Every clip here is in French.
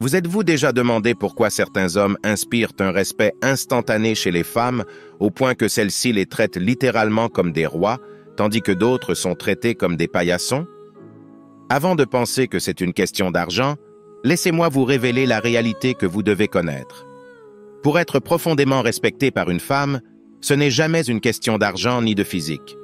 Vous êtes-vous déjà demandé pourquoi certains hommes inspirent un respect instantané chez les femmes au point que celles-ci les traitent littéralement comme des rois, tandis que d'autres sont traités comme des paillassons? Avant de penser que c'est une question d'argent, laissez-moi vous révéler la réalité que vous devez connaître. Pour être profondément respecté par une femme, ce n'est jamais une question d'argent ni de physique.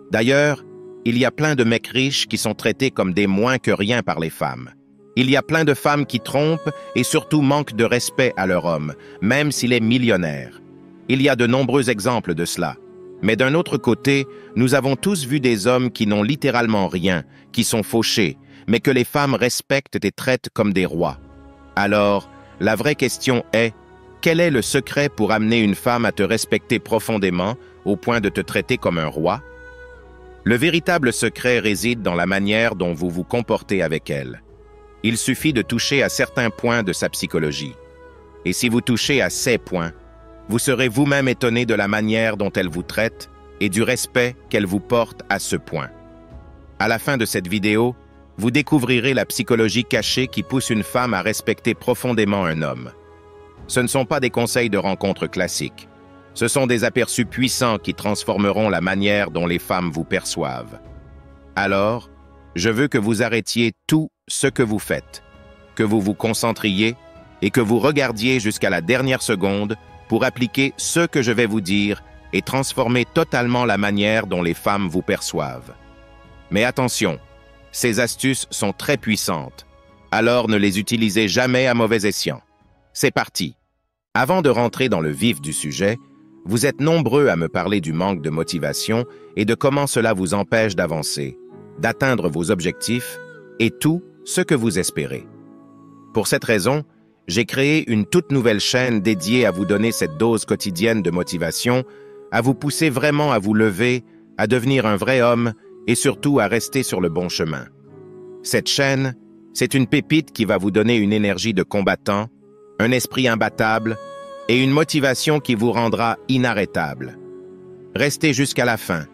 D'ailleurs, il y a plein de mecs riches qui sont traités comme des moins que rien par les femmes. Il y a plein de femmes qui trompent et surtout manquent de respect à leur homme, même s'il est millionnaire. Il y a de nombreux exemples de cela. Mais d'un autre côté, nous avons tous vu des hommes qui n'ont littéralement rien, qui sont fauchés, mais que les femmes respectent et traitent comme des rois. Alors, la vraie question est, quel est le secret pour amener une femme à te respecter profondément au point de te traiter comme un roi? Le véritable secret réside dans la manière dont vous vous comportez avec elle. Il suffit de toucher à certains points de sa psychologie. Et si vous touchez à ces points, vous serez vous-même étonné de la manière dont elle vous traite et du respect qu'elle vous porte à ce point. À la fin de cette vidéo, vous découvrirez la psychologie cachée qui pousse une femme à respecter profondément un homme. Ce ne sont pas des conseils de rencontre classiques. Ce sont des aperçus puissants qui transformeront la manière dont les femmes vous perçoivent. Alors, je veux que vous arrêtiez tout ce que vous faites, que vous vous concentriez et que vous regardiez jusqu'à la dernière seconde pour appliquer ce que je vais vous dire et transformer totalement la manière dont les femmes vous perçoivent. Mais attention, ces astuces sont très puissantes, alors ne les utilisez jamais à mauvais escient. C'est parti. Avant de rentrer dans le vif du sujet, vous êtes nombreux à me parler du manque de motivation et de comment cela vous empêche d'avancer, d'atteindre vos objectifs et tout ce que vous espérez. Pour cette raison, j'ai créé une toute nouvelle chaîne dédiée à vous donner cette dose quotidienne de motivation, à vous pousser vraiment à vous lever, à devenir un vrai homme et surtout à rester sur le bon chemin. Cette chaîne, c'est une pépite qui va vous donner une énergie de combattant, un esprit imbattable et une motivation qui vous rendra inarrêtable. Restez jusqu'à la fin,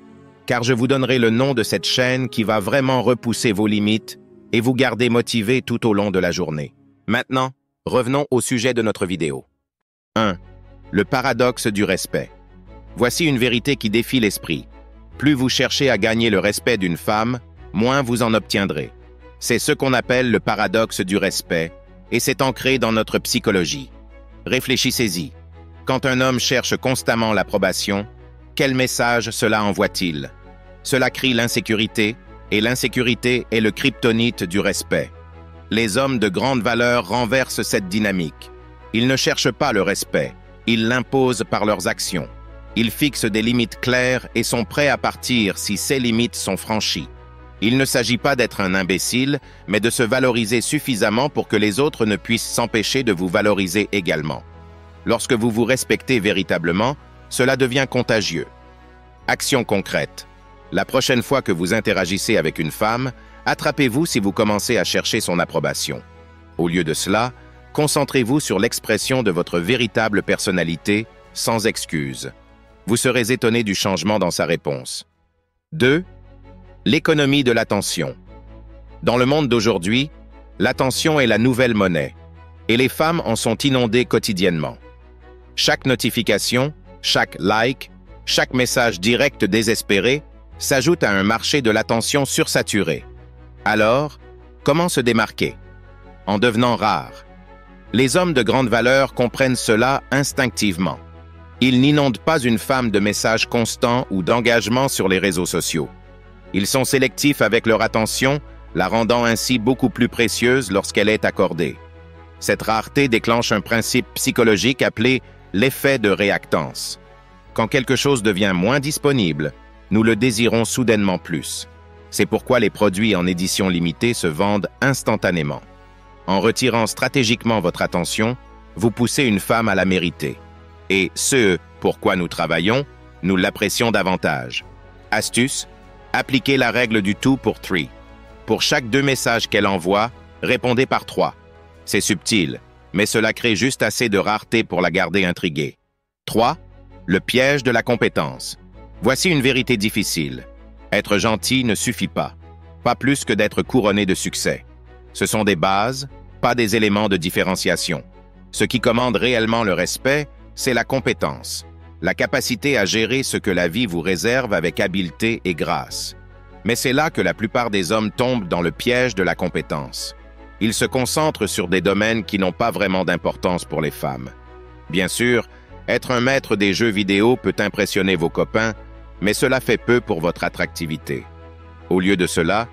car je vous donnerai le nom de cette chaîne qui va vraiment repousser vos limites et vous garder motivé tout au long de la journée. Maintenant, revenons au sujet de notre vidéo. 1. Le paradoxe du respect. Voici une vérité qui défie l'esprit. Plus vous cherchez à gagner le respect d'une femme, moins vous en obtiendrez. C'est ce qu'on appelle le paradoxe du respect, et c'est ancré dans notre psychologie. Réfléchissez-y. Quand un homme cherche constamment l'approbation, quel message cela envoie-t-il? Cela crie l'insécurité, et l'insécurité est le kryptonite du respect. Les hommes de grande valeur renversent cette dynamique. Ils ne cherchent pas le respect, ils l'imposent par leurs actions. Ils fixent des limites claires et sont prêts à partir si ces limites sont franchies. Il ne s'agit pas d'être un imbécile, mais de se valoriser suffisamment pour que les autres ne puissent s'empêcher de vous valoriser également. Lorsque vous vous respectez véritablement, cela devient contagieux. Action concrète. La prochaine fois que vous interagissez avec une femme, attrapez-vous si vous commencez à chercher son approbation. Au lieu de cela, concentrez-vous sur l'expression de votre véritable personnalité, sans excuse. Vous serez étonné du changement dans sa réponse. 2. L'économie de l'attention. Dans le monde d'aujourd'hui, l'attention est la nouvelle monnaie, et les femmes en sont inondées quotidiennement. Chaque notification, chaque like, chaque message direct désespéré s'ajoute à un marché de l'attention sursaturé. Alors, comment se démarquer? En devenant rare. Les hommes de grande valeur comprennent cela instinctivement. Ils n'inondent pas une femme de messages constants ou d'engagement sur les réseaux sociaux. Ils sont sélectifs avec leur attention, la rendant ainsi beaucoup plus précieuse lorsqu'elle est accordée. Cette rareté déclenche un principe psychologique appelé l'effet de réactance. Quand quelque chose devient moins disponible, nous le désirons soudainement plus. C'est pourquoi les produits en édition limitée se vendent instantanément. En retirant stratégiquement votre attention, vous poussez une femme à la mériter. Et ce pourquoi nous travaillons, nous l'apprécions davantage. Astuce, appliquez la règle du 2 pour 3. Pour chaque 2 messages qu'elle envoie, répondez par 3. C'est subtil, mais cela crée juste assez de rareté pour la garder intriguée. 3. Le piège de la compétence. Voici une vérité difficile. Être gentil ne suffit pas. Pas plus que d'être couronné de succès. Ce sont des bases, pas des éléments de différenciation. Ce qui commande réellement le respect, c'est la compétence, la capacité à gérer ce que la vie vous réserve avec habileté et grâce. Mais c'est là que la plupart des hommes tombent dans le piège de la compétence. Ils se concentrent sur des domaines qui n'ont pas vraiment d'importance pour les femmes. Bien sûr, être un maître des jeux vidéo peut impressionner vos copains, mais cela fait peu pour votre attractivité. Au lieu de cela,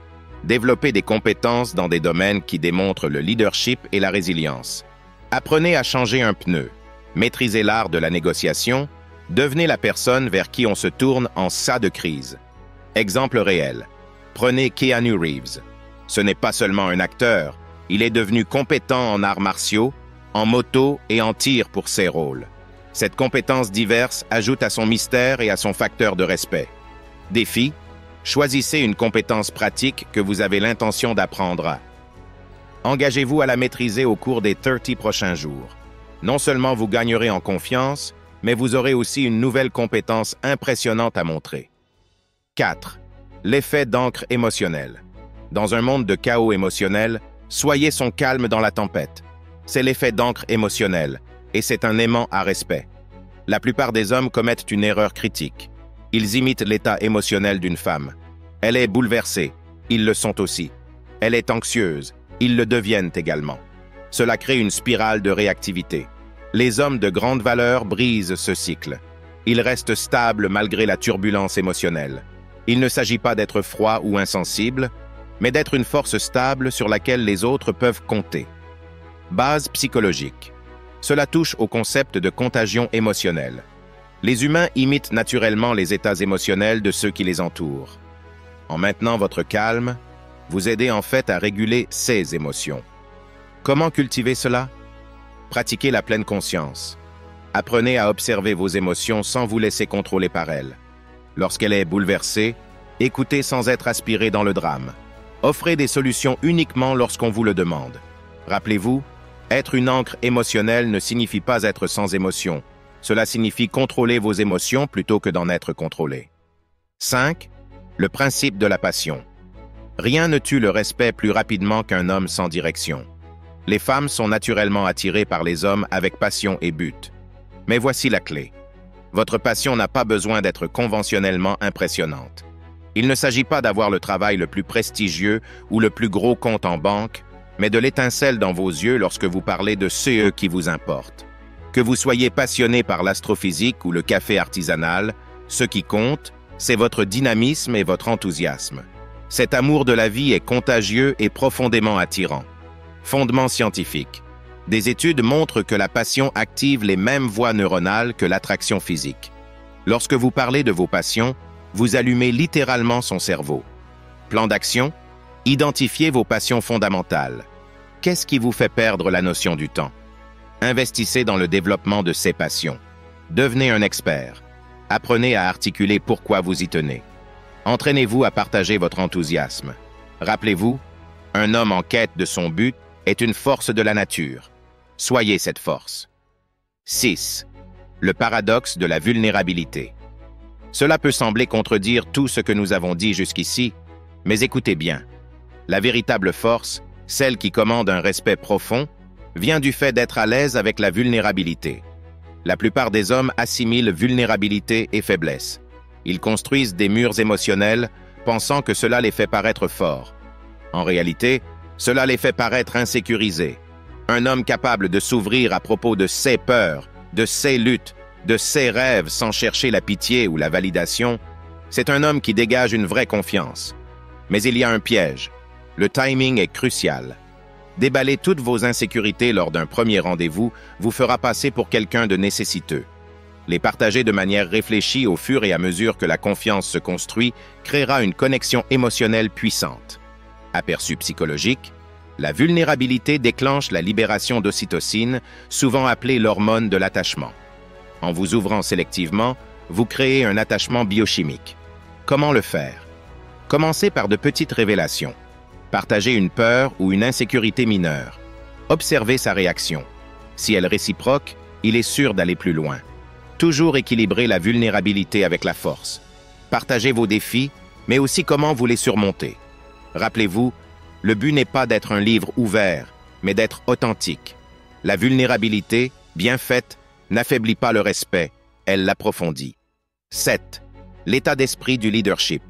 développez des compétences dans des domaines qui démontrent le leadership et la résilience. Apprenez à changer un pneu, maîtrisez l'art de la négociation, devenez la personne vers qui on se tourne en cas de crise. Exemple réel. Prenez Keanu Reeves. Ce n'est pas seulement un acteur, il est devenu compétent en arts martiaux, en moto et en tir pour ses rôles. Cette compétence diverse ajoute à son mystère et à son facteur de respect. Défi: choisissez une compétence pratique que vous avez l'intention d'apprendre à. Engagez-vous à la maîtriser au cours des 30 prochains jours. Non seulement vous gagnerez en confiance, mais vous aurez aussi une nouvelle compétence impressionnante à montrer. 4. L'effet d'encre émotionnelle. Dans un monde de chaos émotionnel, soyez son calme dans la tempête. C'est l'effet d'encre émotionnel, et c'est un aimant à respect. La plupart des hommes commettent une erreur critique. Ils imitent l'état émotionnel d'une femme. Elle est bouleversée, ils le sont aussi. Elle est anxieuse, ils le deviennent également. Cela crée une spirale de réactivité. Les hommes de grande valeur brisent ce cycle. Ils restent stables malgré la turbulence émotionnelle. Il ne s'agit pas d'être froid ou insensible, mais d'être une force stable sur laquelle les autres peuvent compter. Base psychologique. Cela touche au concept de contagion émotionnelle. Les humains imitent naturellement les états émotionnels de ceux qui les entourent. En maintenant votre calme, vous aidez en fait à réguler ces émotions. Comment cultiver cela? Pratiquez la pleine conscience. Apprenez à observer vos émotions sans vous laisser contrôler par elles. Lorsqu'elle est bouleversée, écoutez sans être aspiré dans le drame. Offrez des solutions uniquement lorsqu'on vous le demande. Rappelez-vous, être une encre émotionnelle ne signifie pas être sans émotion. Cela signifie contrôler vos émotions plutôt que d'en être contrôlé. 5. Le principe de la passion. Rien ne tue le respect plus rapidement qu'un homme sans direction. Les femmes sont naturellement attirées par les hommes avec passion et but. Mais voici la clé. Votre passion n'a pas besoin d'être conventionnellement impressionnante. Il ne s'agit pas d'avoir le travail le plus prestigieux ou le plus gros compte en banque, mais de l'étincelle dans vos yeux lorsque vous parlez de ceux qui vous importent. Que vous soyez passionné par l'astrophysique ou le café artisanal, ce qui compte, c'est votre dynamisme et votre enthousiasme. Cet amour de la vie est contagieux et profondément attirant. Fondement scientifique. Des études montrent que la passion active les mêmes voies neuronales que l'attraction physique. Lorsque vous parlez de vos passions, vous allumez littéralement son cerveau. Plan d'action? Identifiez vos passions fondamentales. Qu'est-ce qui vous fait perdre la notion du temps? Investissez dans le développement de ces passions. Devenez un expert. Apprenez à articuler pourquoi vous y tenez. Entraînez-vous à partager votre enthousiasme. Rappelez-vous, un homme en quête de son but est une force de la nature. Soyez cette force. 6. Le paradoxe de la vulnérabilité. Cela peut sembler contredire tout ce que nous avons dit jusqu'ici, mais écoutez bien. La véritable force, celle qui commande un respect profond, vient du fait d'être à l'aise avec la vulnérabilité. La plupart des hommes assimilent vulnérabilité et faiblesse. Ils construisent des murs émotionnels, pensant que cela les fait paraître forts. En réalité, cela les fait paraître insécurisés. Un homme capable de s'ouvrir à propos de ses peurs, de ses luttes, de ses rêves sans chercher la pitié ou la validation, c'est un homme qui dégage une vraie confiance. Mais il y a un piège. Le timing est crucial. Déballer toutes vos insécurités lors d'un premier rendez-vous vous fera passer pour quelqu'un de nécessiteux. Les partager de manière réfléchie au fur et à mesure que la confiance se construit créera une connexion émotionnelle puissante. Aperçu psychologique, la vulnérabilité déclenche la libération d'ocytocine, souvent appelée l'hormone de l'attachement. En vous ouvrant sélectivement, vous créez un attachement biochimique. Comment le faire? Commencez par de petites révélations. Partagez une peur ou une insécurité mineure. Observez sa réaction. Si elle réciproque, il est sûr d'aller plus loin. Toujours équilibrer la vulnérabilité avec la force. Partagez vos défis, mais aussi comment vous les surmontez. Rappelez-vous, le but n'est pas d'être un livre ouvert, mais d'être authentique. La vulnérabilité, bien faite, n'affaiblit pas le respect, elle l'approfondit. 7. L'état d'esprit du leadership.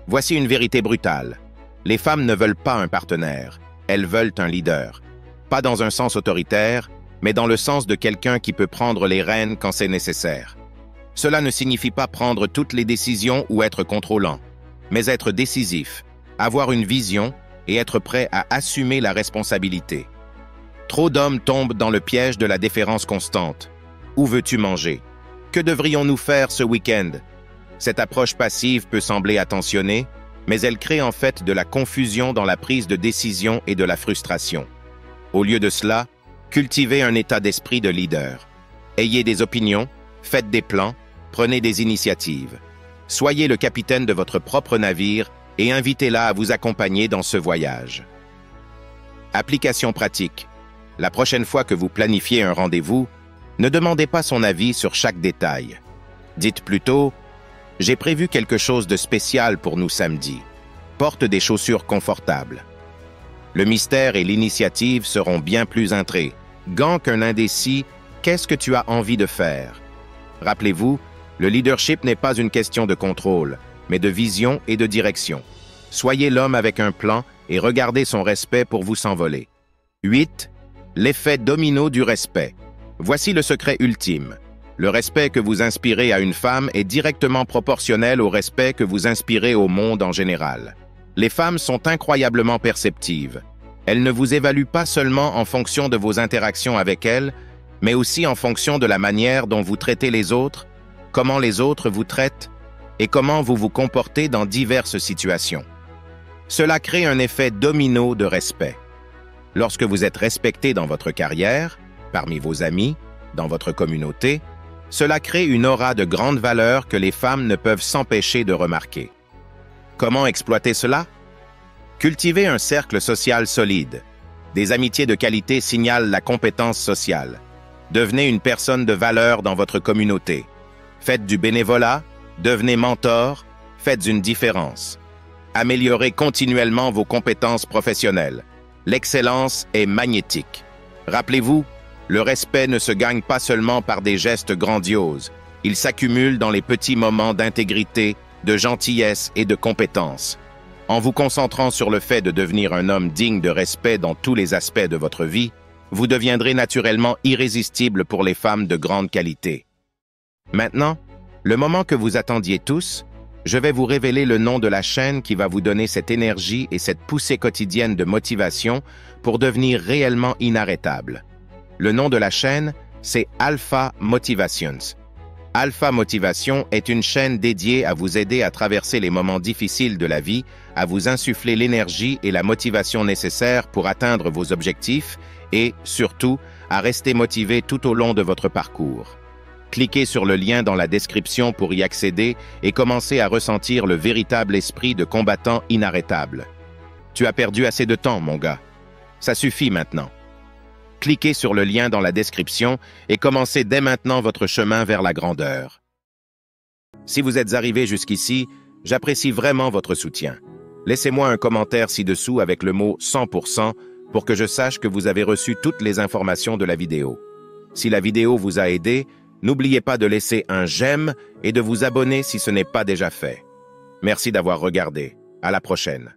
Voici une vérité brutale. Les femmes ne veulent pas un partenaire, elles veulent un leader. Pas dans un sens autoritaire, mais dans le sens de quelqu'un qui peut prendre les rênes quand c'est nécessaire. Cela ne signifie pas prendre toutes les décisions ou être contrôlant, mais être décisif, avoir une vision et être prêt à assumer la responsabilité. Trop d'hommes tombent dans le piège de la déférence constante. Où veux-tu manger? Que devrions-nous faire ce week-end? Cette approche passive peut sembler attentionnée, mais elle crée en fait de la confusion dans la prise de décision et de la frustration. Au lieu de cela, cultivez un état d'esprit de leader. Ayez des opinions, faites des plans, prenez des initiatives. Soyez le capitaine de votre propre navire et invitez-la à vous accompagner dans ce voyage. Application pratique. La prochaine fois que vous planifiez un rendez-vous, ne demandez pas son avis sur chaque détail. Dites plutôt « J'ai prévu quelque chose de spécial pour nous samedi. Porte des chaussures confortables. » Le mystère et l'initiative seront bien plus intrigants qu'un indécis « Qu'est-ce que tu as envie de faire ?» Rappelez-vous, le leadership n'est pas une question de contrôle, mais de vision et de direction. Soyez l'homme avec un plan et regardez son respect pour vous s'envoler. 8. L'effet domino du respect. Voici le secret ultime. Le respect que vous inspirez à une femme est directement proportionnel au respect que vous inspirez au monde en général. Les femmes sont incroyablement perceptives. Elles ne vous évaluent pas seulement en fonction de vos interactions avec elles, mais aussi en fonction de la manière dont vous traitez les autres, comment les autres vous traitent et comment vous vous comportez dans diverses situations. Cela crée un effet domino de respect. Lorsque vous êtes respecté dans votre carrière, parmi vos amis, dans votre communauté, cela crée une aura de grande valeur que les femmes ne peuvent s'empêcher de remarquer. Comment exploiter cela? Cultivez un cercle social solide. Des amitiés de qualité signalent la compétence sociale. Devenez une personne de valeur dans votre communauté. Faites du bénévolat, devenez mentor, faites une différence. Améliorez continuellement vos compétences professionnelles. L'excellence est magnétique. Rappelez-vous, le respect ne se gagne pas seulement par des gestes grandioses. Il s'accumule dans les petits moments d'intégrité, de gentillesse et de compétence. En vous concentrant sur le fait de devenir un homme digne de respect dans tous les aspects de votre vie, vous deviendrez naturellement irrésistible pour les femmes de grande qualité. Maintenant, le moment que vous attendiez tous, je vais vous révéler le nom de la chaîne qui va vous donner cette énergie et cette poussée quotidienne de motivation pour devenir réellement inarrêtable. Le nom de la chaîne, c'est Alpha Motivations. Alpha Motivation est une chaîne dédiée à vous aider à traverser les moments difficiles de la vie, à vous insuffler l'énergie et la motivation nécessaires pour atteindre vos objectifs et, surtout, à rester motivé tout au long de votre parcours. Cliquez sur le lien dans la description pour y accéder et commencer à ressentir le véritable esprit de combattant inarrêtable. Tu as perdu assez de temps, mon gars. Ça suffit maintenant. Cliquez sur le lien dans la description et commencez dès maintenant votre chemin vers la grandeur. Si vous êtes arrivé jusqu'ici, j'apprécie vraiment votre soutien. Laissez-moi un commentaire ci-dessous avec le mot 100% pour que je sache que vous avez reçu toutes les informations de la vidéo. Si la vidéo vous a aidé, n'oubliez pas de laisser un j'aime et de vous abonner si ce n'est pas déjà fait. Merci d'avoir regardé. À la prochaine.